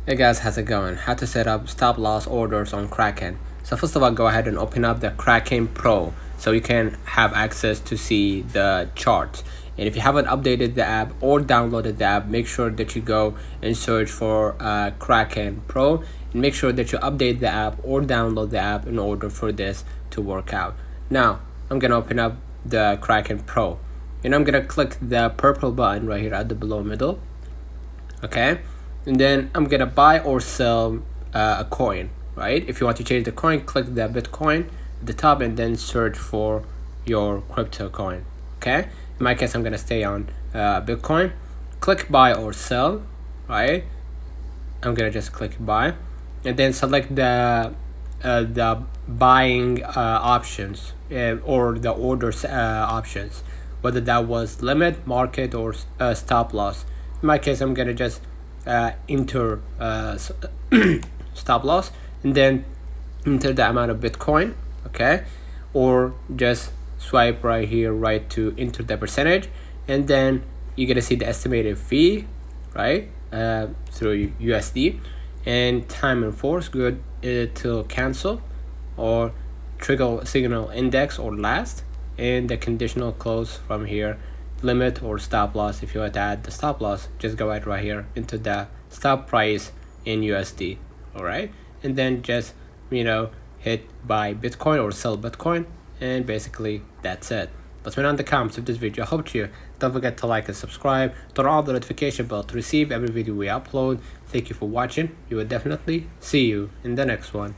Hey guys, how's it going? How to set up stop loss orders on Kraken. So first of all, go ahead and open up the Kraken Pro so you can have access to see the charts. And if you haven't updated the app or downloaded the app, make sure that you go and search for Kraken Pro and make sure that you update the app or download the app in order for this to work out. Now, I'm gonna open up the Kraken Pro and I'm gonna click the purple button right here at the below middle. Okay, and then I'm gonna buy or sell a coin, right? If you want to change the coin, click the Bitcoin at the top and then search for your crypto coin. Okay, in my case I'm gonna stay on Bitcoin. Click buy or sell, right? I'm gonna just click buy and then select the buying options or the orders options, whether that was limit, market, or stop loss. In my case, I'm gonna just enter stop loss and then enter the amount of Bitcoin, okay, or just swipe right here, right, to enter the percentage, and then you're gonna see the estimated fee, right, through USD, and time and force good till cancel, or trigger signal index or last, and the conditional close from here, limit or stop loss. If you want to add the stop loss, just go right here into the stop price in USD. All right, and then just hit buy Bitcoin or sell Bitcoin, and basically that's it. Let me know in the comments if this video helped you. Don't forget to like and subscribe, turn on the notification bell to receive every video we upload. Thank you for watching. We will definitely see you in the next one.